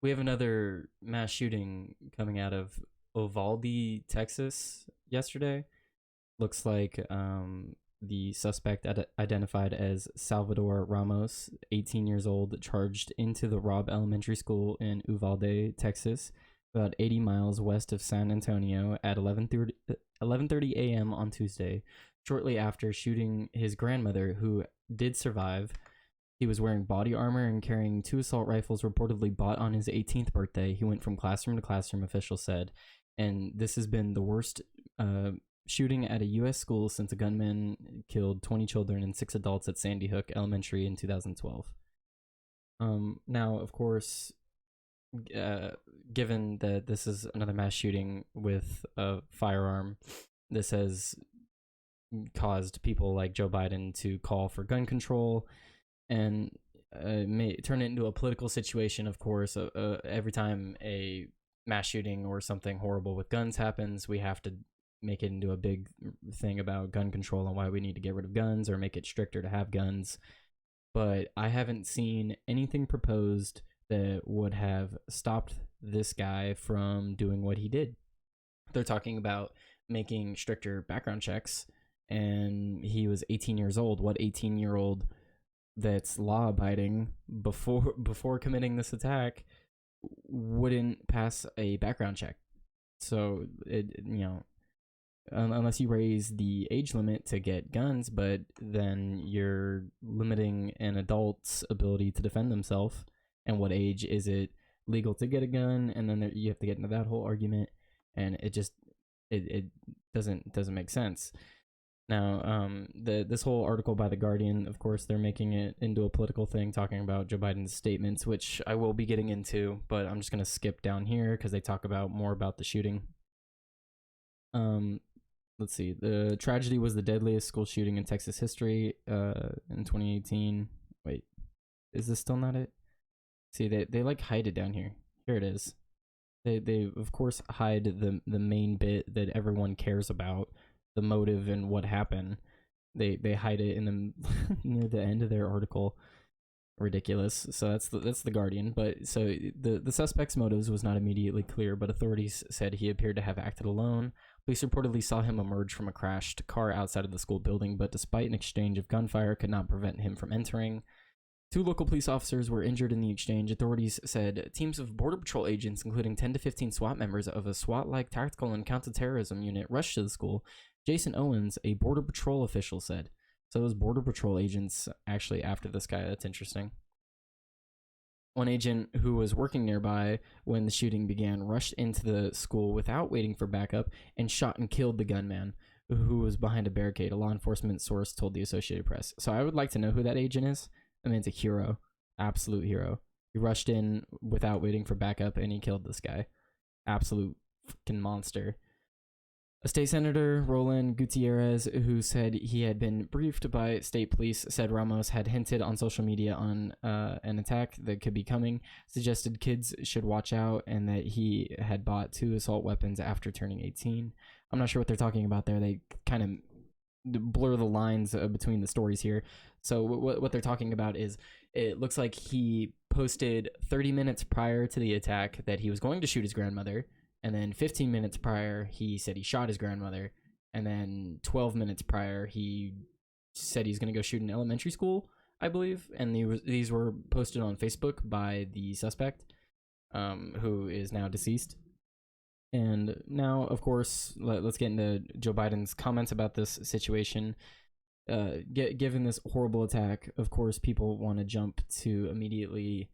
We have another mass shooting coming out of Uvalde, Texas yesterday. Looks like the suspect identified as Salvador Ramos, 18 years old, charged into the Robb Elementary School in Uvalde, Texas, about 80 miles west of San Antonio at 11:30 a.m. on Tuesday, shortly after shooting his grandmother, who did survive. He was wearing body armor and carrying two assault rifles reportedly bought on his 18th birthday. He went from classroom to classroom, officials said. And this has been the worst shooting at a U.S. school since a gunman killed 20 children and 6 adults at Sandy Hook Elementary in 2012. Now, of course, given that this is another mass shooting with a firearm, this has caused people like Joe Biden to call for gun control and may turn it into a political situation. Of course, every time a mass shooting or something horrible with guns happens, we have to make it into a big thing about gun control and why we need to get rid of guns or make it stricter to have guns. But I haven't seen anything proposed that would have stopped this guy from doing what he did. They're talking about making stricter background checks, and he was 18 years old. What 18-year-old that's law abiding before committing this attack wouldn't pass a background check? So unless you raise the age limit to get guns, but then you're limiting an adult's ability to defend themselves. And what age is it legal to get a gun? And then you have to get into that whole argument, and it doesn't make sense. Now, this whole article by The Guardian, of course, they're making it into a political thing, talking about Joe Biden's statements, which I will be getting into, but I'm just going to skip down here because they talk about more about the shooting. Let's see. The tragedy was the deadliest school shooting in Texas history in 2018. Wait, is this still not it? See, they like hide it down here. Here it is. They of course hide the main bit that everyone cares about, the motive and what happened. They hide it in the near the end of their article. Ridiculous. So that's the Guardian. But so the suspect's motives was not immediately clear, but authorities said he appeared to have acted alone. Police reportedly saw him emerge from a crashed car outside of the school building, but despite an exchange of gunfire, could not prevent him from entering. 2 local police officers were injured in the exchange. Authorities said teams of Border Patrol agents, including 10 to 15 SWAT members of a SWAT-like tactical and counterterrorism unit, rushed to the school. Jason Owens, a Border Patrol official, said. So those Border Patrol agents actually after this guy. That's interesting. One agent who was working nearby when the shooting began rushed into the school without waiting for backup and shot and killed the gunman, who was behind a barricade, a law enforcement source told the Associated Press. So I would like to know who that agent is. I mean, it's a hero. Absolute hero. He rushed in without waiting for backup, and he killed this guy. Absolute fucking monster. A state senator, Roland Gutierrez, who said he had been briefed by state police, said Ramos had hinted on social media on an attack that could be coming, suggested kids should watch out, and that he had bought 2 assault weapons after turning 18. I'm not sure what they're talking about there. They kind of blur the lines between the stories here. So what they're talking about is it looks like he posted 30 minutes prior to the attack that he was going to shoot his grandmother, and then 15 minutes prior he said he shot his grandmother, and then 12 minutes prior he said he's going to go shoot an elementary school, I believe. And these were posted on Facebook by the suspect, who is now deceased. And now, of course, let's get into Joe Biden's comments about this situation. Given this horrible attack, of course, people want to jump to immediately,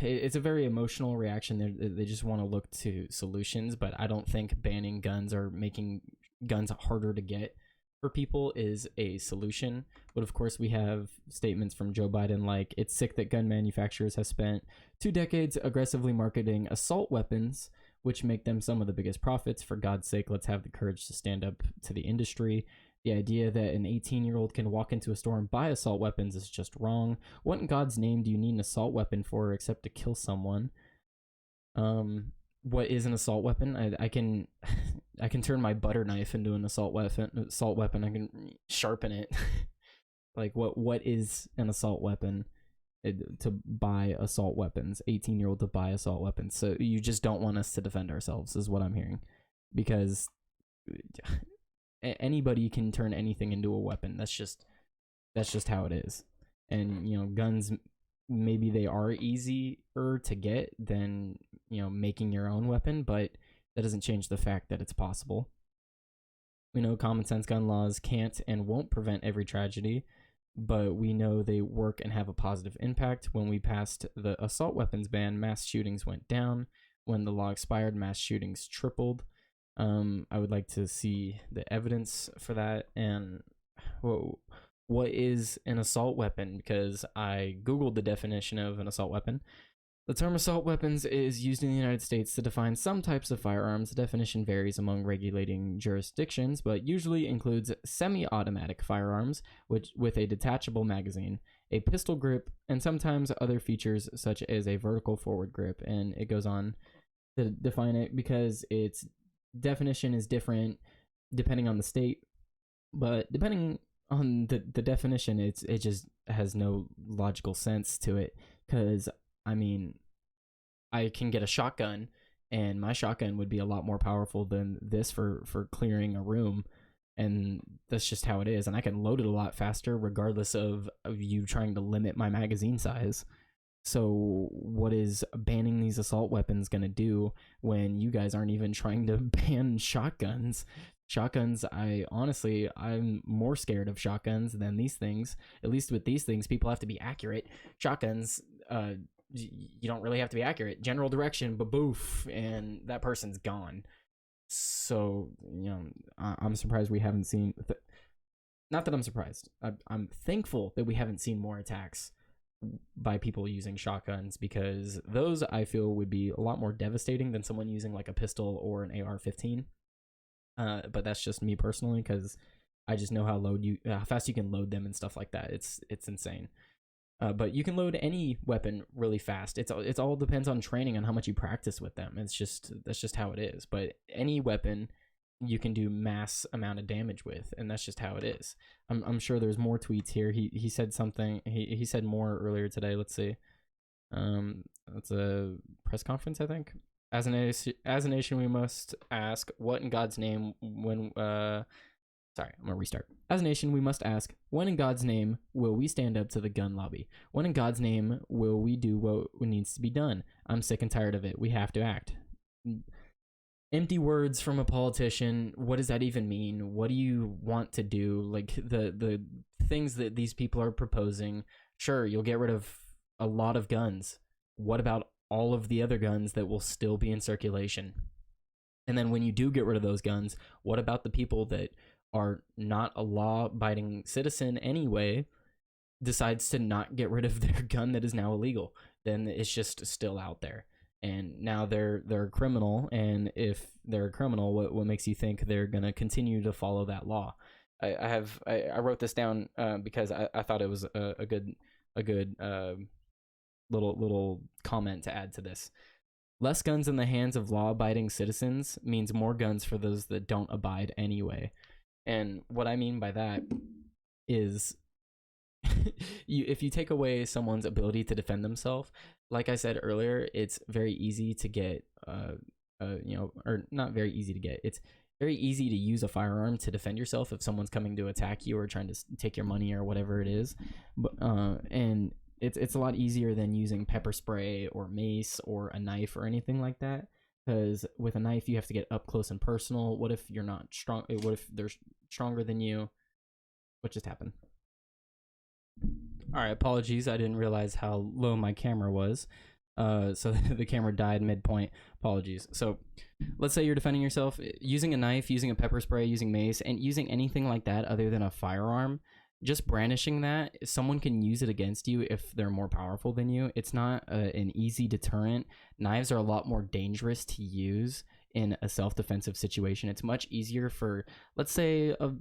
it's a very emotional reaction. They just want to look to solutions, but I don't think banning guns or making guns harder to get for people is a solution. But of course, we have statements from Joe Biden like, it's sick that gun manufacturers have spent 2 decades aggressively marketing assault weapons, which make them some of the biggest profits. For God's sake, let's have the courage to stand up to the industry. The idea that an 18-year-old can walk into a store and buy assault weapons is just wrong. What in God's name do you need an assault weapon for except to kill someone? What is an assault weapon? I can I can turn my butter knife into an assault weapon. I can sharpen it. Like what is an assault weapon? to buy assault weapons, 18-year-old to buy assault weapons. So you just don't want us to defend ourselves, is what I'm hearing, because anybody can turn anything into a weapon. That's just how it is. And guns, maybe they are easier to get than making your own weapon, but that doesn't change the fact that it's possible. We know common sense gun laws can't and won't prevent every tragedy, but we know they work and have a positive impact. When we passed the assault weapons ban, mass shootings went down. When the law expired, mass shootings tripled. I would like to see the evidence for that. And what is an assault weapon? Because I Googled the definition of an assault weapon. The term assault weapons is used in the United States to define some types of firearms. The definition varies among regulating jurisdictions, but usually includes semi-automatic firearms with a detachable magazine, a pistol grip, and sometimes other features such as a vertical forward grip. And it goes on to define it because its definition is different depending on the state, but depending on the definition, it just has no logical sense to it. Because I mean, I can get a shotgun, and my shotgun would be a lot more powerful than this for clearing a room, and that's just how it is. And I can load it a lot faster, regardless of you trying to limit my magazine size. So what is banning these assault weapons gonna do when you guys aren't even trying to ban shotguns? Shotguns, I'm more scared of shotguns than these things. At least with these things, people have to be accurate. Shotguns, you don't really have to be accurate. General direction, baboof, and that person's gone. So, I'm surprised we haven't seen... Not that I'm surprised. I'm thankful that we haven't seen more attacks by people using shotguns, because those, I feel, would be a lot more devastating than someone using like a pistol or an AR-15. But that's just me personally, because I just know how fast you can load them and stuff like that. It's insane. But you can load any weapon really fast. It's all depends on training, on how much you practice with them. That's just how it is. But any weapon you can do mass amount of damage with, and that's just how it is. I'm sure there's more tweets here. He said something. He said more earlier today. Let's see. It's a press conference, I think. As a nation, we must ask, what in God's name when Sorry, I'm gonna restart. As a nation, we must ask, when in God's name will we stand up to the gun lobby? When in God's name will we do what needs to be done? I'm sick and tired of it. We have to act. Empty words from a politician. What does that even mean? What do you want to do? Like, the things that these people are proposing, sure, you'll get rid of a lot of guns. What about all of the other guns that will still be in circulation? And then when you do get rid of those guns, what about the people that are not a law-abiding citizen anyway, decides to not get rid of their gun that is now illegal? Then it's just still out there, and now they're a criminal. And if they're a criminal, what makes you think they're gonna continue to follow that law? I wrote this down because I thought it was a good little comment to add to this. Less guns in the hands of law-abiding citizens means more guns for those that don't abide anyway. And what I mean by that is, if you take away someone's ability to defend themselves, like I said earlier, it's very easy to get, or not very easy to get. It's very easy to use a firearm to defend yourself if someone's coming to attack you or trying to take your money or whatever it is. But and it's a lot easier than using pepper spray or mace or a knife or anything like that. Because with a knife, you have to get up close and personal. What if you're not strong? What if they're stronger than you? What just happened? All right, apologies. I didn't realize how low my camera was. So the camera died midpoint. Apologies. So let's say you're defending yourself using a knife, using a pepper spray, using mace, and using anything like that other than a firearm. Just brandishing that, someone can use it against you if they're more powerful than you. It's not an easy deterrent. Knives are a lot more dangerous to use in a self-defensive situation. It's much easier for, let's say, a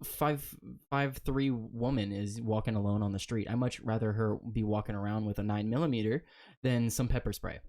5'3" woman is walking alone on the street. I much rather her be walking around with a 9mm than some pepper spray.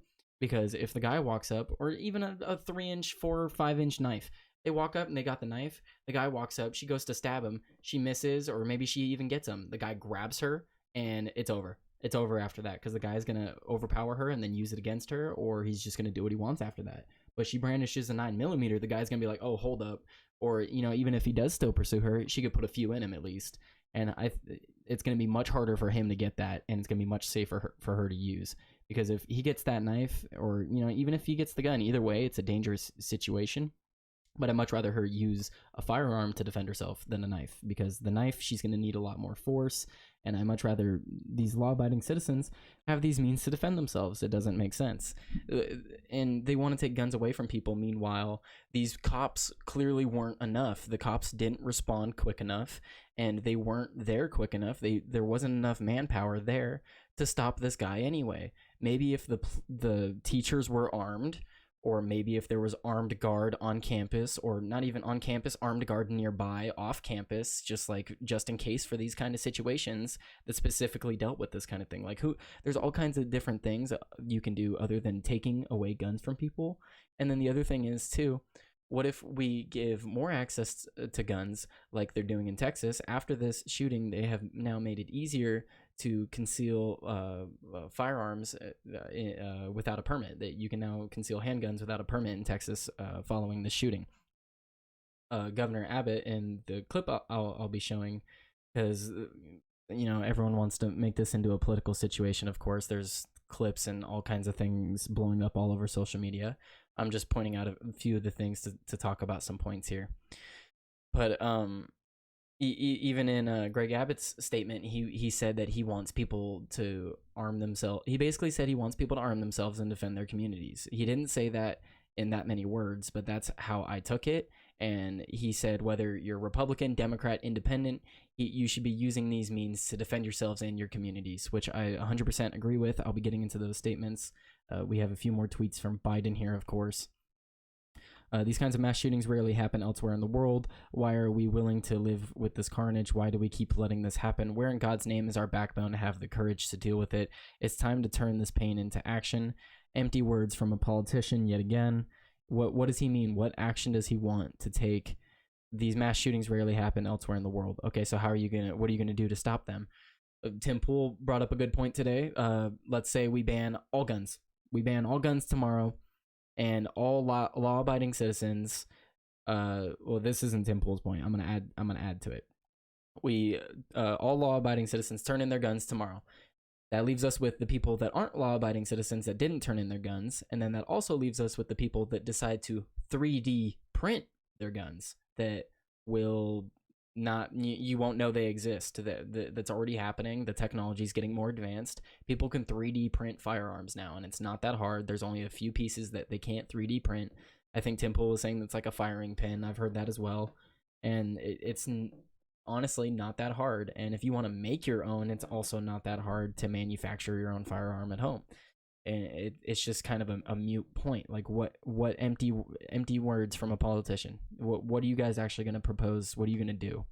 Because if the guy walks up, or even a 3-inch, 4 or 5-inch knife, they walk up and they got the knife. The guy walks up. She goes to stab him. She misses, or maybe she even gets him. The guy grabs her, and it's over. It's over after that because the guy's gonna overpower her and then use it against her, or he's just gonna do what he wants after that. But she brandishes a 9mm, the guy's gonna be like, oh, hold up. Or, even if he does still pursue her, she could put a few in him at least. And it's gonna be much harder for him to get that, and it's gonna be much safer for her to use. Because if he gets that knife, or, even if he gets the gun, either way, it's a dangerous situation. But I'd much rather her use a firearm to defend herself than a knife, because the knife, she's going to need a lot more force. And I'd much rather these law-abiding citizens have these means to defend themselves. It doesn't make sense. And they want to take guns away from people. Meanwhile, these cops clearly weren't enough. The cops didn't respond quick enough, and they weren't there quick enough. There wasn't enough manpower there to stop this guy anyway. Maybe if the teachers were armed, or maybe if there was armed guard on campus, or not even on campus, armed guard nearby off campus, just in case for these kind of situations that specifically dealt with this kind of thing. There's all kinds of different things you can do other than taking away guns from people. And then the other thing is too, what if we give more access to guns like they're doing in Texas? After this shooting, they have now made it easier to conceal firearms without a permit. That you can now conceal handguns without a permit in Texas following the shooting. Governor Abbott, in the clip I'll be showing, because everyone wants to make this into a political situation. Of course, there's clips and all kinds of things blowing up all over social media. I'm just pointing out a few of the things to talk about some points here. But even in Greg Abbott's statement, he said that he wants people to arm themselves. He basically said he wants people to arm themselves and defend their communities. He didn't say that in that many words, but that's how I took it. And he said whether you're Republican, Democrat, Independent, you should be using these means to defend yourselves and your communities, which I 100% agree with. I'll be getting into those statements. We have a few more tweets from Biden here, of course. These kinds of mass shootings rarely happen elsewhere in the world. Why are we willing to live with this carnage? Why do we keep letting this happen? Where in God's name is our backbone to have the courage to deal with it? It's time to turn this pain into action. Empty words from a politician yet again. What does he mean? What action does he want to take? These mass shootings rarely happen elsewhere in the world. Okay, so what are you gonna do to stop them? Tim Pool brought up a good point today. Let's say we ban all guns. We ban all guns tomorrow. And all law-abiding citizens, well, this isn't Tim Pool's point. I'm gonna add to it. We all law-abiding citizens turn in their guns tomorrow. That leaves us with the people that aren't law-abiding citizens that didn't turn in their guns, and then that also leaves us with the people that decide to 3D print their guns that will not, you won't know they exist. That's already happening. The technology is getting more advanced. People can 3D print firearms now, and it's not that hard. There's only a few pieces that they can't 3D print. I think Tim Pool was saying that's like a firing pin. I've heard that as well. And it's honestly not that hard. And if you want to make your own, it's also not that hard to manufacture your own firearm at home. And it's just kind of a mute point. Like what empty words from a politician? What are you guys actually going to propose? What are you going to do?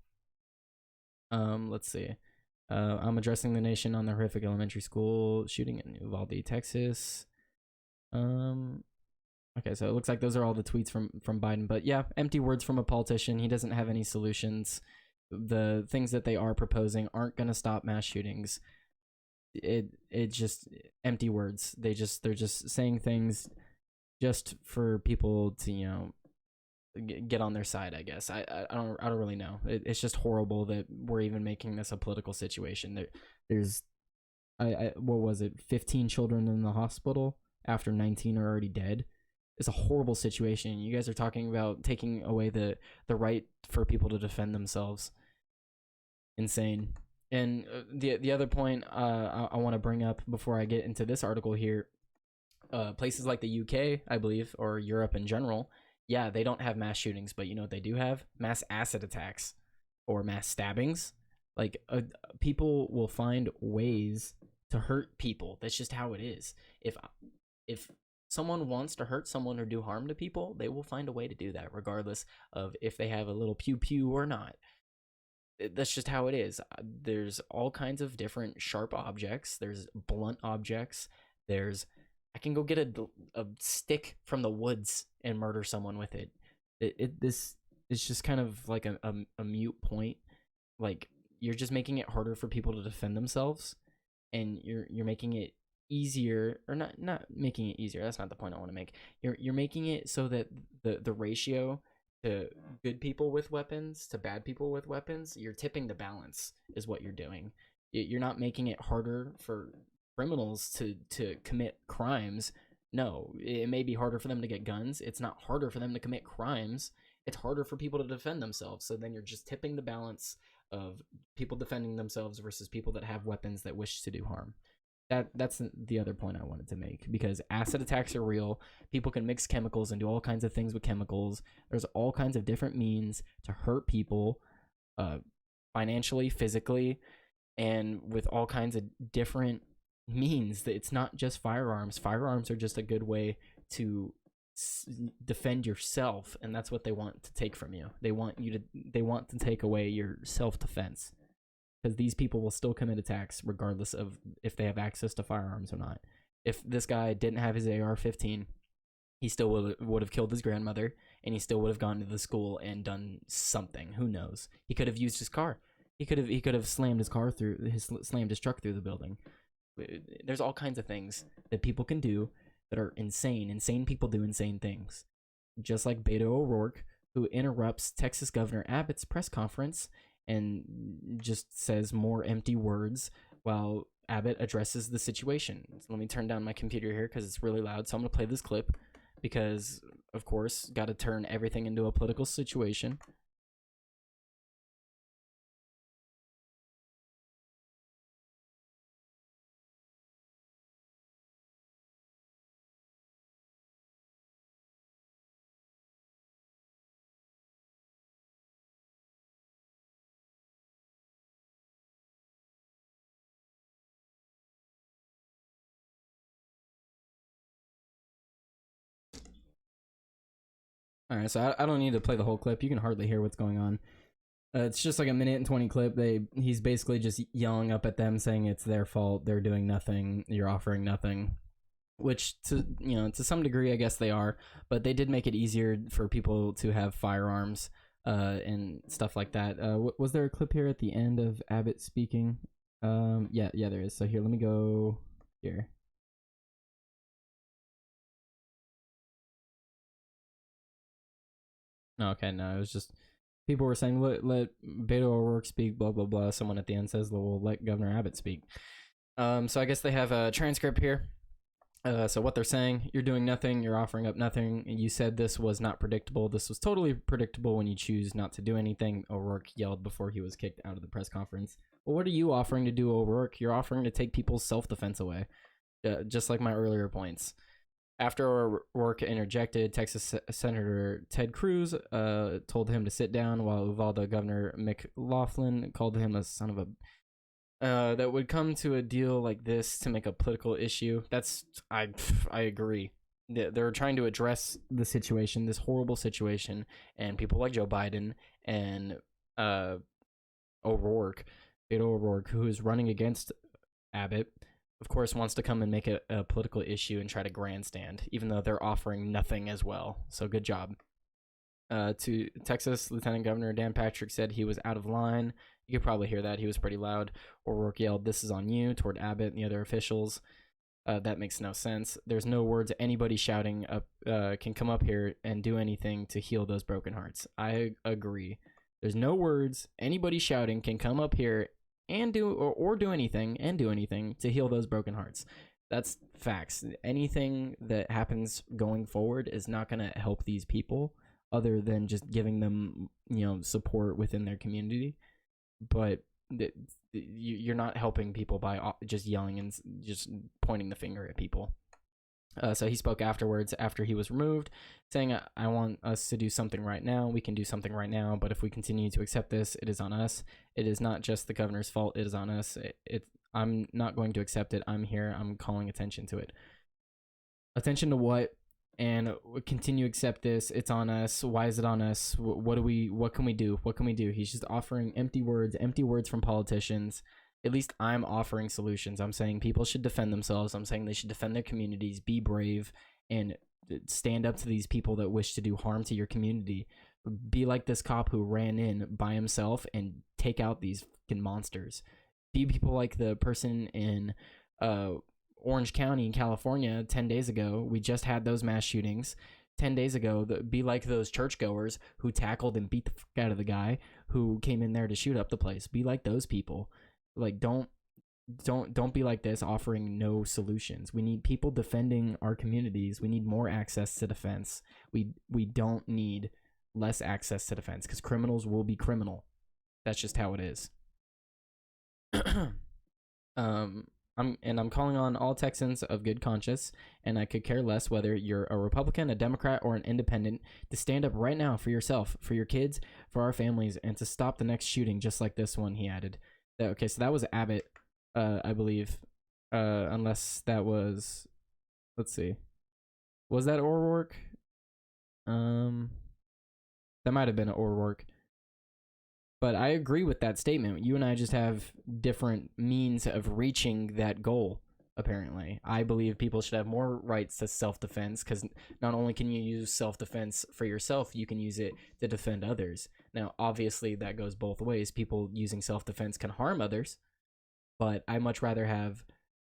Let's see. I'm addressing the nation on the horrific elementary school shooting in Uvalde, Texas. Okay, so it looks like those are all the tweets from Biden. But yeah, empty words from a politician. He doesn't have any solutions. The things that they are proposing aren't going to stop mass shootings. It just empty words. They're just saying things just for people to get on their side, I guess. I don't really know. It's just horrible that we're even making this a political situation. There's what was it, 15 children in the hospital after 19 are already dead. It's a horrible situation. You guys are talking about taking away the right for people to defend themselves. Insane. And the other point I want to bring up before I get into this article here, places like the UK, I believe, or Europe in general, yeah, they don't have mass shootings, but you know what they do have? Mass acid attacks or mass stabbings. Like people will find ways to hurt people. That's just how it is. If someone wants to hurt someone or do harm to people, they will find a way to do that, regardless of if they have a little pew pew or not. That's just how it is. There's all kinds of different sharp objects. There's blunt objects. I can go get a stick from the woods and murder someone with it. This is just kind of like a mute point. Like, you're just making it harder for people to defend themselves. and you're making it easier, or not making it easier. That's not the point I want to make. You're making it so that the ratio to good people with weapons to bad people with weapons, you're tipping the balance is what you're doing. You're not making it harder for criminals to commit crimes. No, it may be harder for them to get guns. It's not harder for them to commit crimes. It's harder for people to defend themselves. So then you're just tipping the balance of people defending themselves versus people that have weapons that wish to do harm. That's the other point I wanted to make, because acid attacks are real. People can mix chemicals and do all kinds of things with chemicals. There's all kinds of different means to hurt people, financially, physically, and with all kinds of different means. That it's not just firearms. Firearms are just a good way to defend yourself, and that's what they want to take from you. They want to take away your self-defense, because these people will still commit attacks regardless of if they have access to firearms or not. If this guy didn't have his AR-15, he still would have killed his grandmother, and he still would have gone to the school and done something. Who knows? He could have used his car. He could have slammed his truck through the building. There's all kinds of things that people can do that are insane. Insane people do insane things. Just like Beto O'Rourke, who interrupts Texas Governor Abbott's press conference and just says more empty words while Abbott addresses the situation. So let me turn down my computer here because it's really loud. So I'm going to play this clip because, of course, got to turn everything into a political situation. All right, so I don't need to play the whole clip. You can hardly hear what's going on. It's just like a minute and 20 clip. He's basically just yelling up at them, saying it's their fault. They're doing nothing. You're offering nothing, which to some degree, I guess they are. But they did make it easier for people to have firearms and stuff like that. Was there a clip here at the end of Abbott speaking? Yeah, there is. So here, let me go here. Okay, no, it was just people were saying let Beto O'Rourke speak, blah blah blah. Someone at the end says, "Well, let Governor Abbott speak." So I guess they have a transcript here. So what they're saying: you're doing nothing, you're offering up nothing. You said this was not predictable. This was totally predictable when you choose not to do anything. O'Rourke yelled before he was kicked out of the press conference. Well, what are you offering to do, O'Rourke? You're offering to take people's self-defense away, just like my earlier points. After O'Rourke interjected, Texas Senator Ted Cruz told him to sit down, while Uvalde Governor McLaughlin called him a son of a... that would come to a deal like this to make a political issue. I agree. They're trying to address the situation, this horrible situation, and people like Joe Biden and O'Rourke, Beto O'Rourke, who is running against Abbott, of course, wants to come and make a political issue and try to grandstand, even though they're offering nothing as well. So good job. To Texas, Lieutenant Governor Dan Patrick said he was out of line. You could probably hear that. He was pretty loud. O'Rourke yelled, "This is on you," toward Abbott and the other officials. That makes no sense. There's no words anybody shouting up can come up here and do anything to heal those broken hearts. I agree. There's no words anybody shouting can come up here and do or do anything to heal those broken hearts. That's facts. Anything that happens going forward is not going to help these people, other than just giving them support within their community. But you're not helping people by just yelling and just pointing the finger at people. So he spoke afterwards, after he was removed, saying, "I want us to do something right now. We can do something right now, but if we continue to accept this, it is on us. It is not just the governor's fault. It is on us. I'm not going to accept it. I'm here. I'm calling attention to it." Attention to what? And continue to accept this. It's on us. Why is it on us? What can we do? What can we do? He's just offering empty words from politicians. At least I'm offering solutions. I'm saying people should defend themselves. I'm saying they should defend their communities, be brave, and stand up to these people that wish to do harm to your community. Be like this cop who ran in by himself and take out these fucking monsters. Be people like the person in uh, Orange County in California 10 days ago. We just had those mass shootings 10 days ago. Be like those churchgoers who tackled and beat the fuck out of the guy who came in there to shoot up the place. Be like those people. Like, don't be like this, offering no solutions. We need people defending our communities. We need more access to defense. We don't need less access to defense, because criminals will be criminal. That's just how it is. I'm calling on all Texans of good conscience, and I could care less whether you're a Republican, a Democrat, or an independent, to stand up right now for yourself, for your kids, for our families, and to stop the next shooting just like this one, he added. Okay, so that was Abbott, I believe. Unless that was, let's see. Was that O'Rourke? That might have been O'Rourke. But I agree with that statement. You and I just have different means of reaching that goal, apparently. I believe people should have more rights to self-defense, because not only can you use self-defense for yourself, you can use it to defend others. Now, obviously, that goes both ways. People using self-defense can harm others, but I much rather have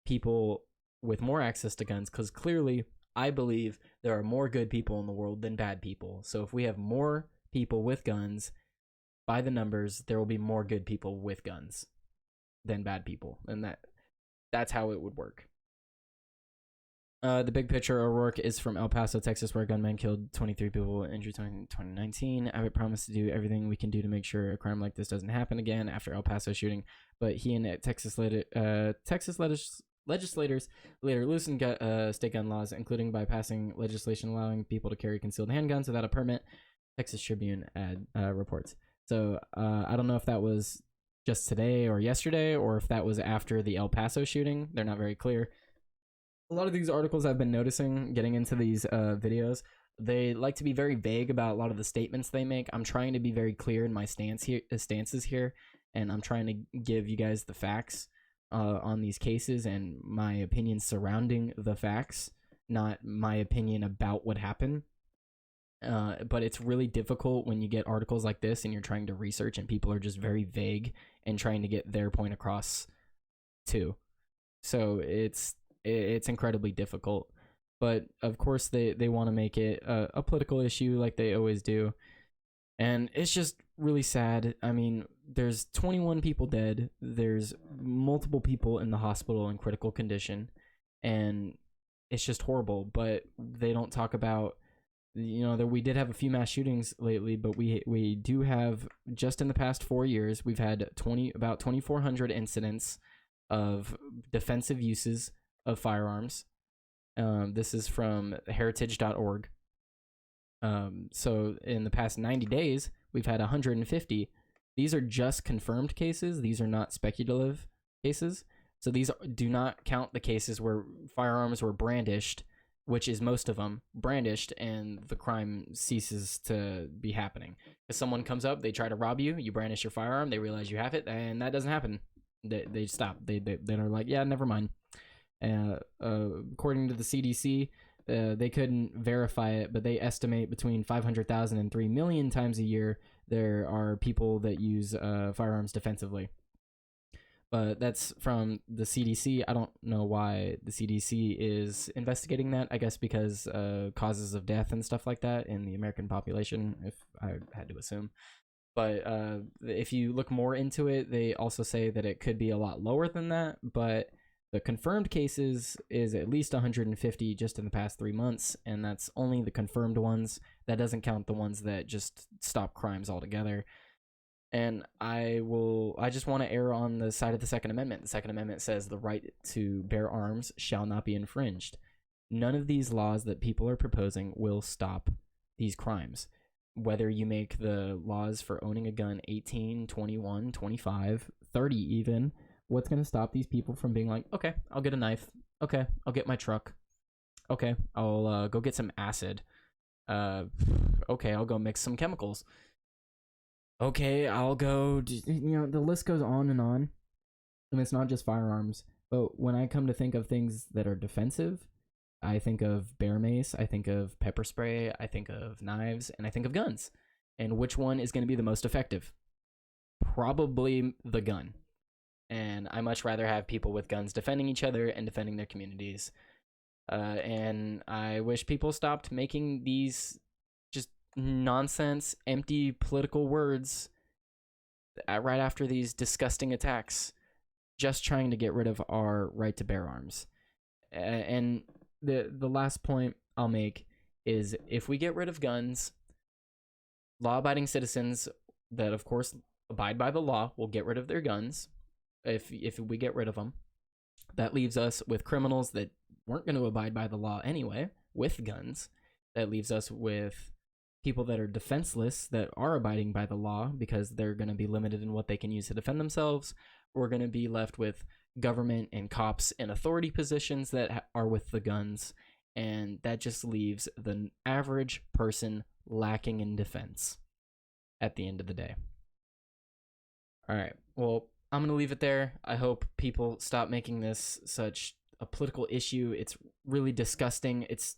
people with more access to guns, because clearly, I believe there are more good people in the world than bad people. So if we have more people with guns, by the numbers, there will be more good people with guns than bad people, and that's how it would work. The big picture, O'Rourke is from El Paso, Texas, where a gunman killed 23 people, injured 2019. Abbott promised to do everything we can do to make sure a crime like this doesn't happen again after El Paso shooting, but he and Texas legislators later loosened state gun laws, including by passing legislation allowing people to carry concealed handguns without a permit. Texas Tribune reports. So I don't know if that was just today or yesterday, or if that was after the El Paso shooting. They're not very clear. A lot of these articles I've been noticing, getting into these videos, they like to be very vague about a lot of the statements they make. I'm trying to be very clear in my stances here, and I'm trying to give you guys the facts on these cases and my opinion surrounding the facts, not my opinion about what happened. But it's really difficult when you get articles like this and you're trying to research and people are just very vague and trying to get their point across too. So it's incredibly difficult. But of course they want to make it a political issue like they always do. And it's just really sad. I mean, there's 21 people dead. There's multiple people in the hospital in critical condition. And it's just horrible. But they don't talk about, that we did have a few mass shootings lately, but we do have, just in the past 4 years, we've had about 2,400 incidents of defensive uses of firearms. This is from heritage.org. So in the past 90 days, we've had 150. These are just confirmed cases. These are not speculative cases. So these do not count the cases where firearms were brandished, which is most of them, brandished, and the crime ceases to be happening. If someone comes up, they try to rob you, you brandish your firearm, they realize you have it, and that doesn't happen. They stop. They're like, yeah, never mind. According to the CDC, they couldn't verify it, but they estimate between 500,000 and 3 million times a year there are people that use firearms defensively. But that's from the CDC. I don't know why the CDC is investigating that. I guess because causes of death and stuff like that in the American population, if I had to assume. But if you look more into it, they also say that it could be a lot lower than that. But the confirmed cases is at least 150 just in the past 3 months, and that's only the confirmed ones. That doesn't count the ones that just stop crimes altogether. And I just want to err on the side of the Second Amendment. The Second Amendment says the right to bear arms shall not be infringed. None of these laws that people are proposing will stop these crimes. Whether you make the laws for owning a gun 18, 21, 25, 30 even, what's going to stop these people from being like, okay, I'll get a knife. Okay, I'll get my truck. Okay, I'll go get some acid. Okay, I'll go mix some chemicals. Okay, I'll go, the list goes on. And it's not just firearms. But when I come to think of things that are defensive, I think of bear mace, I think of pepper spray, I think of knives, and I think of guns. And which one is going to be the most effective? Probably the gun. And I much rather have people with guns defending each other and defending their communities. And I wish people stopped making these just nonsense, empty political words right after these disgusting attacks, just trying to get rid of our right to bear arms. And the last point I'll make is, if we get rid of guns, law-abiding citizens that, of course, abide by the law will get rid of their guns. If we get rid of them, that leaves us with criminals that weren't going to abide by the law anyway with guns. That leaves us with people that are defenseless that are abiding by the law because they're going to be limited in what they can use to defend themselves. We're going to be left with government and cops in authority positions that are with the guns, and that just leaves the average person lacking in defense at the end of the day. All right, well, I'm going to leave it there. I hope people stop making this such a political issue. It's really disgusting. It's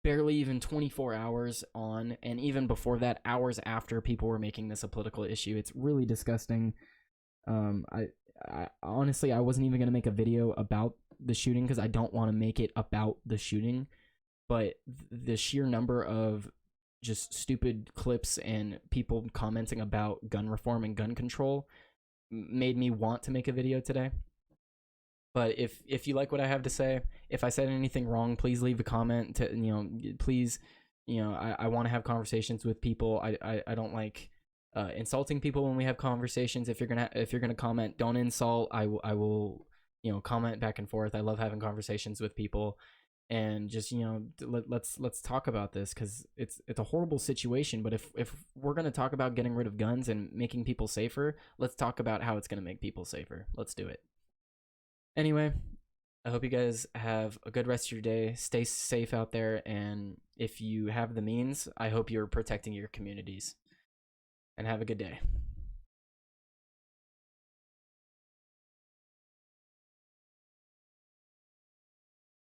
barely even 24 hours on, and even before that, hours after people were making this a political issue. It's really disgusting. I honestly, I wasn't even going to make a video about the shooting because I don't want to make it about the shooting, but the sheer number of just stupid clips and people commenting about gun reform and gun control made me want to make a video today. But if you like what I have to say, if I said anything wrong, please leave a comment. Please, I want to have conversations with people. I don't like insulting people when we have conversations. If you're gonna comment, don't insult. I will comment back and forth. I love having conversations with people, and just let's talk about this, because it's a horrible situation. But if we're gonna talk about getting rid of guns and making people safer, let's talk about how it's gonna make people safer. Let's do it. Anyway, I hope you guys have a good rest of your day. Stay safe out there, and if you have the means, I hope you're protecting your communities. And have a good day.